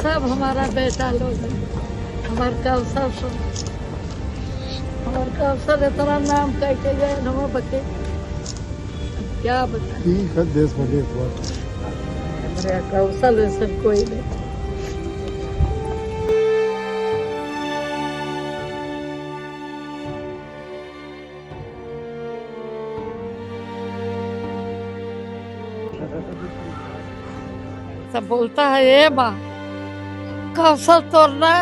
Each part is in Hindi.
सब हमारा बेटा लोग है। हमारे कौशल इतना नाम कह के गए हम बच्चे क्या बता। ठीक है, देश में देश बात हमारे कौशल ऐसा कोई नहीं। सब बोलता है ये माँ कौशल तोड़ना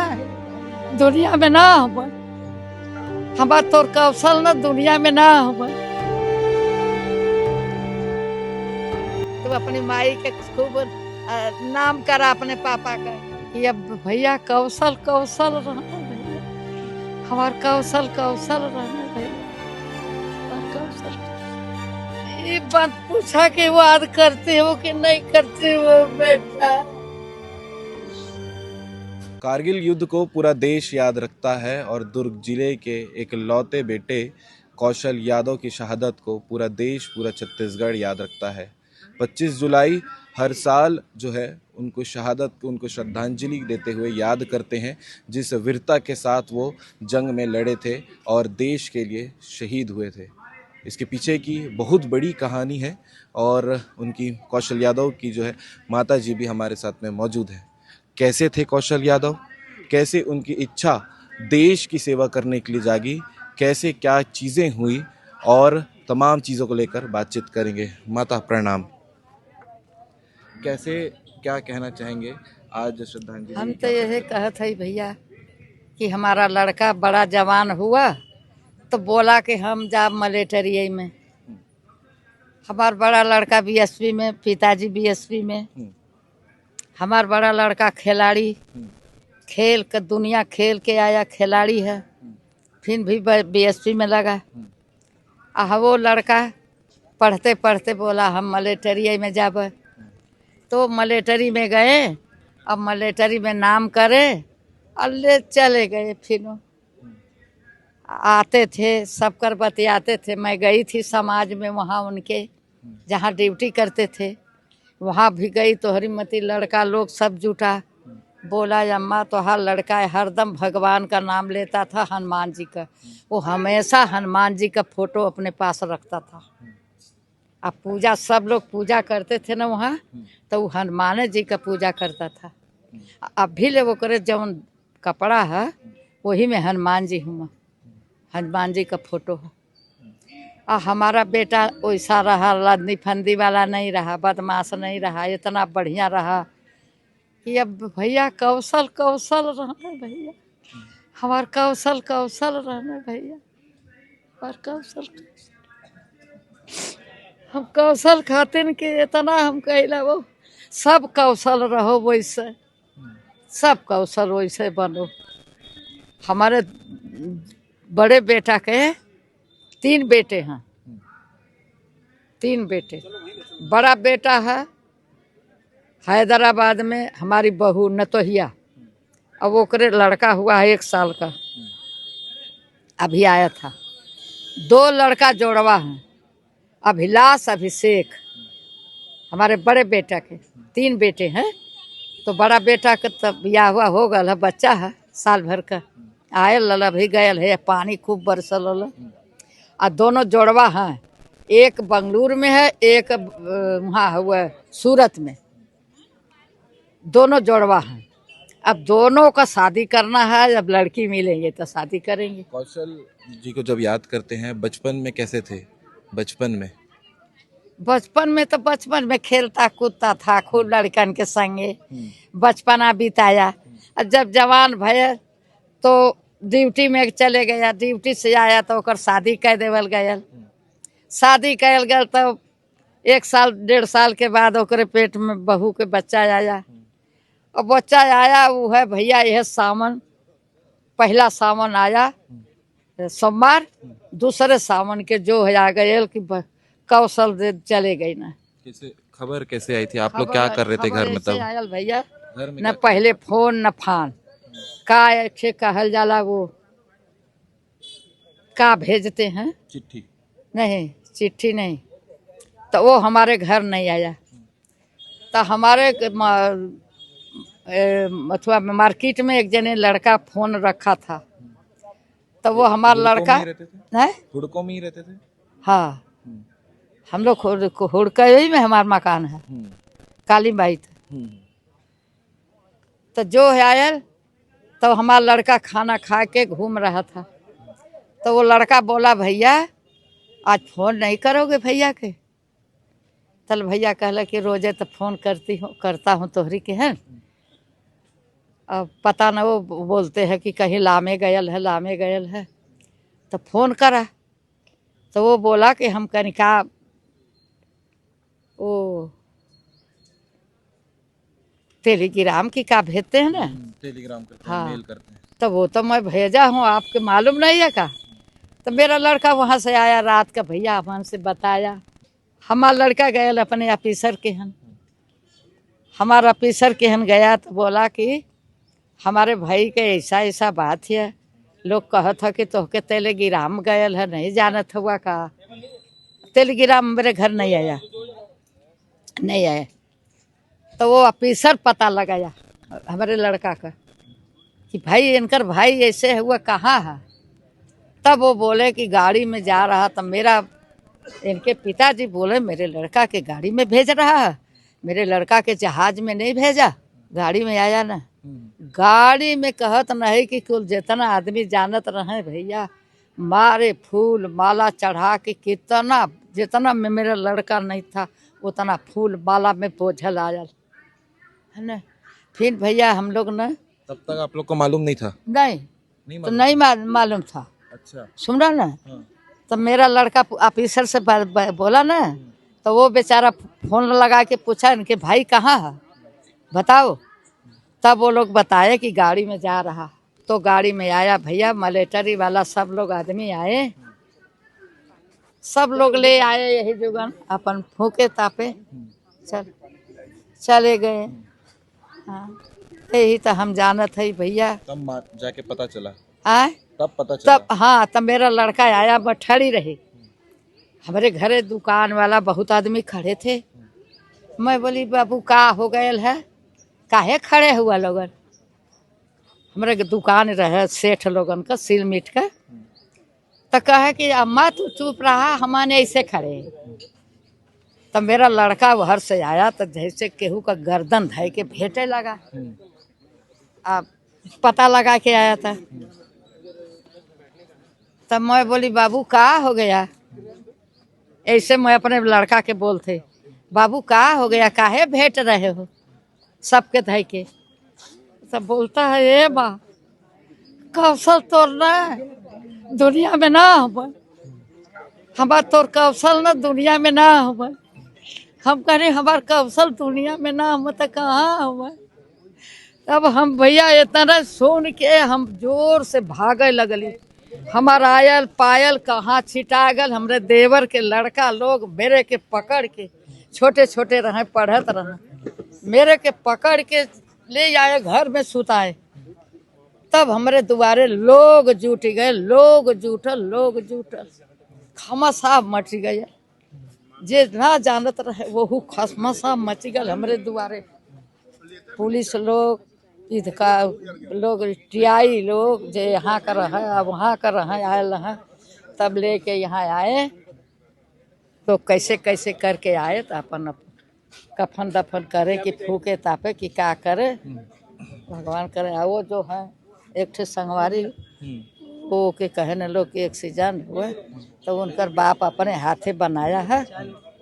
दुनिया में ना हो, हमार तोर कौशल ना दुनिया में ना हो। तो अपनी माई के खूब नाम करा अपने पापा का कि अब भैया कौशल कौशल रहना भैया, हमार कौशल कौशल रहना भैया, कौशल। ये बात पूछा कि वो याद करते हो कि नहीं करते हो बेटा। कारगिल युद्ध को पूरा देश याद रखता है और दुर्ग जिले के एक लौते बेटे कौशल यादव की शहादत को पूरा देश, पूरा छत्तीसगढ़ याद रखता है। 25 जुलाई हर साल जो है उनको शहादत को, उनको श्रद्धांजलि देते हुए याद करते हैं, जिस वीरता के साथ वो जंग में लड़े थे और देश के लिए शहीद हुए थे। इसके पीछे की बहुत बड़ी कहानी है और उनकी कौशल यादव की जो है माता जी भी हमारे साथ में मौजूद है। कैसे थे कौशल यादव, कैसे उनकी इच्छा देश की सेवा करने के लिए जागी, कैसे क्या चीज़ें हुई और तमाम चीज़ों को लेकर बातचीत करेंगे। माता प्रणाम। कैसे क्या कहना चाहेंगे आज श्रद्धांजलि? हम तो यही कहत है भैया कि हमारा लड़का बड़ा जवान हुआ तो बोला कि हम जा मिलिट्री में। हमारा बड़ा लड़का बीएसपी में, पिताजी बीएसपी में। हमारा बड़ा लड़का खिलाड़ी, खेल का दुनिया खेल के आया खिलाड़ी है, फिर भी बीएसपी में लगा। वो लड़का पढ़ते पढ़ते बोला हम मिलिट्री में जाब, तो मिलिट्री में गए। अब मिलिट्री में नाम करे और ले चले गए। फिर आते थे सब कर बतियाते थे। मैं गई थी समाज में, वहाँ उनके जहाँ ड्यूटी करते थे वहाँ भी गई तो हरिमती लड़का लोग सब जुटा। बोला अम्मा तो हर लड़का हरदम भगवान का नाम लेता था, हनुमान जी का। वो हमेशा हनुमान जी का फोटो अपने पास रखता था। अब पूजा सब लोग पूजा करते थे ना वहाँ, तो वो हनुमान जी का पूजा करता था। अब भी ले वो करे जौन कपड़ा है वही में हनुमान जी हूँ, हनुमान जी का फोटो है। हमारा बेटा वैसा रहा, लदनी फंदी वाला नहीं रहा, बदमाश नहीं रहा, इतना बढ़िया रहा कि अब भैया कौशल कौशल रहना भैया, हमार कौशल कौशल रहना भैया, और कौशल हम कौशल खातिर के इतना हम कहला वो सब कौशल रहो वैसे, सब कौशल वैसे बनो। हमारे बड़े बेटा के 3 बेटे हैं, 3 बेटे। बड़ा बेटा है हैदराबाद में, हमारी बहू नतोहिया। अब वो करे लड़का हुआ है 1 साल का, अभी आया था। 2 लड़का जोड़वा हैं, अभिलाष अभिषेक। हमारे बड़े बेटा के 3 बेटे हैं, तो बड़ा बेटा का तब ब्याह हुआ हो गया है, बच्चा है साल भर का। आए लल भी गयल है, पानी खूब बरसल। और दोनों जोड़वा हैं, एक बंगलुरु में है, एक वहाँ हुआ सूरत में। दोनों जोड़वा हैं। अब दोनों का शादी करना है, जब लड़की मिलेंगे तो शादी करेंगे। कौशल जी को जब याद करते हैं बचपन में कैसे थे? बचपन में तो बचपन में खेलता कूदता था खूब लड़कन के संगे, बचपना बिताया। और जब जवान भये तो ड्यूटी में चले गया, ड्यूटी से आया तो ओकर शादी कर देवल गयल। शादी कैल गल तो 1 साल 1.5 साल के बाद ओकरे पेट में बहू के बच्चा आया। और बच्चा आया वो है भैया यह सावन, पहला सावन आया सोमवार, दूसरे सावन के जो है आ गए कि कौशल दे चले गई ना। कैसे खबर कैसे आई थी? आप लोग क्या कर रहे थे घर में तब? आयल भैया, घर में न पहले फोन न फान का अच्छे कहल जाला, वो का भेजते हैं, चिट्ठी नहीं चिट्ठी नहीं, तो वो हमारे घर नहीं आया। तो हमारे अथवा मार्केट में एक जने लड़का फोन रखा था, तो वो हमारा लड़का है। हुड़को में ही रहते थे। हाँ, हम लोग हुड़कई में हमारा मकान है, काली बाई। तो जो है आयल, तो हमारा लड़का खाना खा के घूम रहा था, तो वो लड़का बोला भैया आज फोन नहीं करोगे भैया के? तल भैया कहला कि रोजे तो फोन करता हूँ तोहरी के हैं। अब पता न वो बोलते हैं कि कहीं लामे गयल है, तो फोन करा। तो वो बोला कि हम कनिका वो टेलीग्राम की का भेजते हैं ना, टेलीग्राम करते हाँ, हैं, मेल करते हैं। तो वो तो मैं भेजा हूँ, आपके मालूम नहीं है का? तो मेरा लड़का वहाँ से आया रात का, भैया अपन से बताया। हमारा लड़का गया अपने ऑफिसर के हन, हमारा ऑफिसर के हन गया तो बोला कि हमारे भाई के ऐसा ऐसा बात है, लोग कहत है कि तोहके टेलीग्राम गयल है, नहीं जानत हुआ का? टेलीग्राम मेरे घर नहीं आया। तो वो ऑफिसर पता लगाया हमारे लड़का का कि भाई इनकर भाई ऐसे हुआ, कहाँ है? तब वो बोले कि गाड़ी में जा रहा, तब मेरा इनके पिताजी बोले मेरे लड़का के गाड़ी में भेज रहा है, मेरे लड़का के जहाज में नहीं भेजा, गाड़ी में आया ना। गाड़ी में कहत नहीं कि कुल जितना आदमी जानत रहे भैया, मारे फूल माला चढ़ा के कितना, जितना में मेरा लड़का नहीं था उतना फूल माला में बोझल आयल है ना। फिर भैया हम लोग न, तब तक आप लोग को मालूम नहीं था? नहीं तो नहीं मालूम था। अच्छा, सुन रहा ना। हाँ। तो मेरा लड़का ऑफिसर से बोला ना, तो वो बेचारा फोन लगा के पूछा इनके भाई कहाँ है बताओ। तब वो लोग बताए कि गाड़ी में जा रहा, तो गाड़ी में आया भैया, मिलिट्री वाला सब लोग आदमी आए, सब लोग ले आए यही जुगन, अपन फूके तापे चले गए। हाँ, यही तो हम जानत है भैया। तब जाके पता चला? आए तब पता चला? तब हाँ, तब मेरा लड़का आया, बैठड़ी रही हमारे घरे, दुकान वाला बहुत आदमी खड़े थे। मैं बोली बाबू का हो गयल है, काहे खड़े हुआ लोगन? हमारे दुकान रहे सेठ लोगन का सिल मीट का, तो कहे कि अम्मा तू चुप रहा, हमारे ऐसे खड़े। तब मेरा लड़का बाहर से आया तो जैसे केहू का गर्दन धै के भेटे लगा। अब पता लगा के आया था। तब मैं बोली बाबू का हो गया, ऐसे मैं अपने लड़का के बोलते बाबू का हो गया, काहे भेट रहे हो सबके धै के? सब बोलता है ए माँ कौशल तोर न दुनिया में ना हो, हमार तोर कौशल न दुनिया में ना हो। हम कहे हमार कौशल दुनिया में ना हो तो कहाँ हो? तब हम भैया इतना सुन के हम जोर से भागे लगली। हमार आयल पायल कहाँ छिटा गल, हमरे देवर के लड़का लोग मेरे के पकड़ के, छोटे छोटे रहे पढ़त रहे, मेरे के पकड़ के ले आए घर में सुताए। तब हमारे दुआरे लोग जुट गए, लोग जुटल खमसा मच गए, जे ना जानत रहे वो खमसा मच गल हमरे दुआरे। पुलिस लोग, ईद का लोग, टीआई लोग, जे यहाँ कर रहे अब वहाँ कर रहे आयल हैं, तब लेके यहाँ आए। तो कैसे कैसे करके आए तो अपन कफन दफन करे कि फूके तापे कि क्या करे, भगवान करे। वो जो है एक ठे संगवारी वो के कहे न लोग कि एक्सीडेंट हुए, तो उनकर बाप अपने हाथे बनाया है।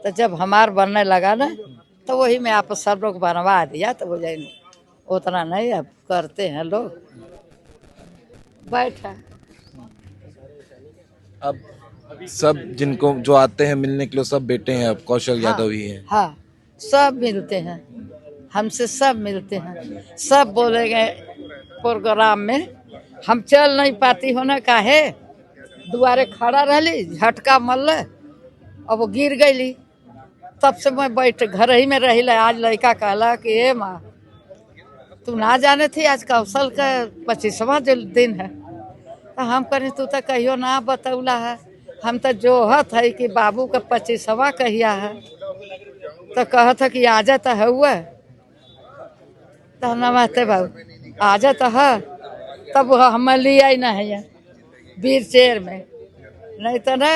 तो जब हमार बनने लगा ना, तो वही में आप सब लोग बनवा दिया, तो वो जाए उतना नहीं अब करते हैं लोग। बैठा अब सब जिनको जो आते हैं मिलने के लिए सब बेटे हैं, अब कौशल यादव ही है। हाँ, सब मिलते हैं हमसे, सब मिलते हैं। सब बोले गए प्रोग्राम में, हम चल नहीं पाती हो ना, काहे दुआरे खड़ा रहली, झटका मल अब वो गिर गईली। तब से मैं बैठ घर ही में रही। आज लड़का कहला कि ए माँ तू ना जाने थी आज कौशल का 25वां दिन है। तो हम करें तू तो कहियो ना बतौला है, हम तो जोहत है कि बाबू का 25वां कहिया है। तो कहत है कि आजा तो हुआ। तो नमस्ते बाबू आ जाता है तब हम लिया ही ना है यहाँ वीर चेयर में, नहीं तो ना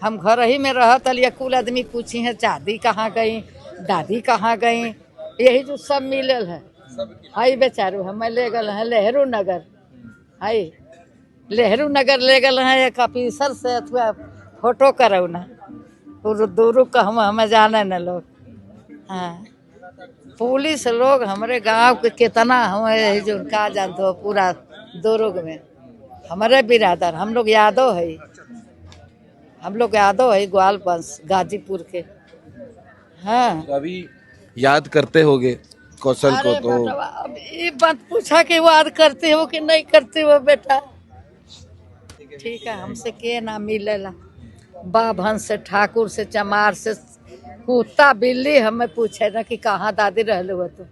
हम घर ही में रह तलिए कुल आदमी पूछी है दादी कहाँ गई, दादी कहाँ गई, यही जो सब मिलल है। हाई बेचारू हम ले गल हैं नेहरू नगर, हाई नेहरू नगर ले गल हैं एक ऑफिसर से अथवा फोटो करौना पूरा दूर का हमें जाने न लोग। हाँ पुलिस लोग हमारे गांव के कितना हमें जो का जानते हो पूरा दुर्ग में हमारे बिरादर हम लोग यादव है, हम लोग यादव है ग्वाल वंश गाजीपुर के। हाँ तो अभी याद करते होगे कौशल को अरे तो बेटा अब ये बात पूछा कि याद करते हो कि नहीं करते हो बेटा। ठीक है हमसे के ना मिलेला बाभन से ठाकुर से चमार से कुत्ता बिल्ली हमें पूछे ना कि कहाँ दादी रहले हो तो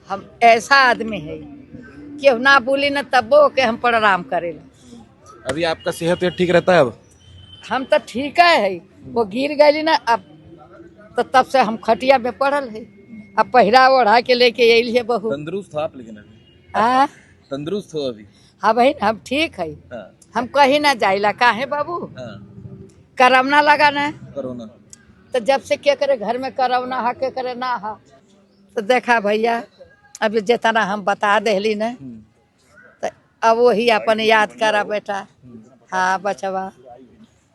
हम ऐसा आदमी है कि ना बोली ना तबो के हम प्रणाम करेला। अभी आपका सेहत ठीक रहता है अब? हम तो ठीक है वो गिर गई ना अब तो तब से हम खटिया में पड़ल है, अब पहिरा ओढ़ा के लेके अल है बहू। तंदुरुस्त हो आप लेकिन अभी? हाँ तंदुरुस्त हो अभी? हाँ बहन हम ठीक है। हाँ। हम कहीं ना जाइला काहे बाबू हाँ। करवना लगा ना कोरोना तो जब से क्या करे घर में करवना हा के करे ना हा तो देखा भैया अभी जितना हम बता देली ना तो अब वही अपन याद करा बेटा। हाँ बचवा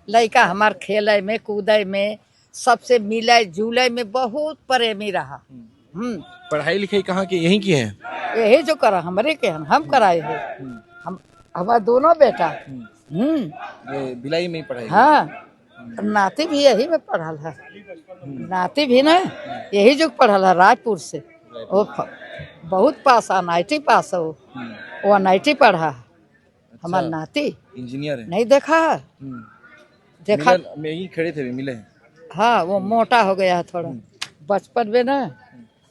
लड़का हमार खेले में कूदे में सबसे मिले जुले में बहुत प्रेमी रहा। पढ़ाई लिखाई कहाँ की यहीं की है? यही जो करा हमरे के हम कराए है, हम हमारे दोनों बेटा। ये भिलाई में ही पढ़ाई? हाँ नाती भी यही में पढ़ल है, नाती भी ना यही जो पढ़ल है रायपुर से। वो बहुत पास NIT पास है वो NIT पढ़ा है हमारा नाती। इंजीनियर है? नहीं देखा है देखा में ही खड़े थे मिले हैं। हाँ वो मोटा हो गया है थोड़ा बचपन में ना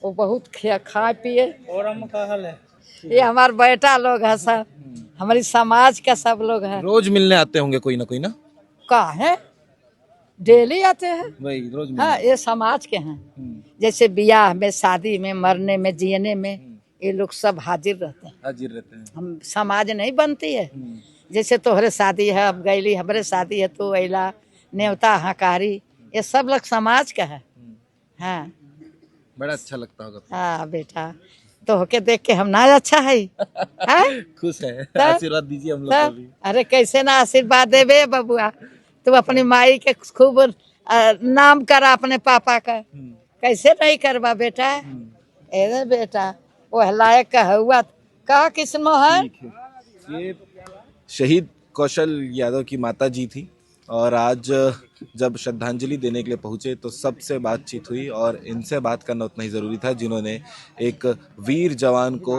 वो बहुत खाए पिए। और हम का हाल है? ये हमारे बेटा लोग है सब हमारी समाज का सब लोग है। रोज मिलने आते होंगे कोई ना कोई ना? का है डेली आते हैं। वही रोज मिलने। हाँ ये समाज के हैं जैसे ब्याह में शादी में मरने में जीने में ये लोग सब हाजिर रहते हैं। हाजिर रहते हैं। हम समाज नहीं बनती है जैसे तोहरे शादी है अब गईली हमारे शादी है तो अला नेवता हकारी ये सब लोग समाज का है। हाँ बड़ा अच्छा लगता होगा। हाँ बेटा तो होके देख के हम ना अच्छा है खुश है। तब? आशीर्वाद दीजिए हम लोग को भी। अरे कैसे ना आशीर्वाद देवे बबुआ तू अपनी माई के खूब नाम करा अपने पापा का कैसे नहीं करवा बेटा। अरे बेटा वो लायक का हुआ का किस्म है। ये शहीद कौशल यादव की माता जी थी और आज जब श्रद्धांजलि देने के लिए पहुंचे तो सबसे बातचीत हुई और इनसे बात करना उतना ही ज़रूरी था जिन्होंने एक वीर जवान को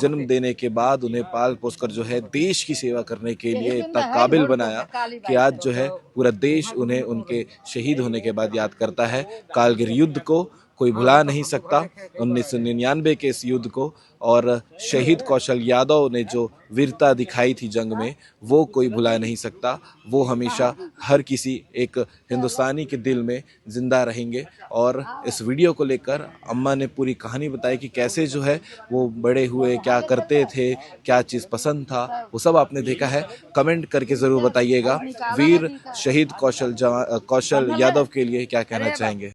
जन्म देने के बाद उन्हें पाल पोसकर जो है देश की सेवा करने के लिए इतना काबिल बनाया कि आज जो है पूरा देश उन्हें उनके शहीद होने के बाद याद करता है। कारगिल युद्ध को कोई भुला नहीं सकता 1999 के इस युद्ध को, और शहीद कौशल यादव ने जो वीरता दिखाई थी जंग में वो कोई भुला नहीं सकता। वो हमेशा हर किसी एक हिंदुस्तानी के दिल में जिंदा रहेंगे। और इस वीडियो को लेकर अम्मा ने पूरी कहानी बताई कि कैसे जो है वो बड़े हुए, क्या करते थे, क्या चीज़ पसंद था, वो सब आपने देखा है। कमेंट करके ज़रूर बताइएगा वीर शहीद कौशल यादव के लिए क्या कहना चाहेंगे।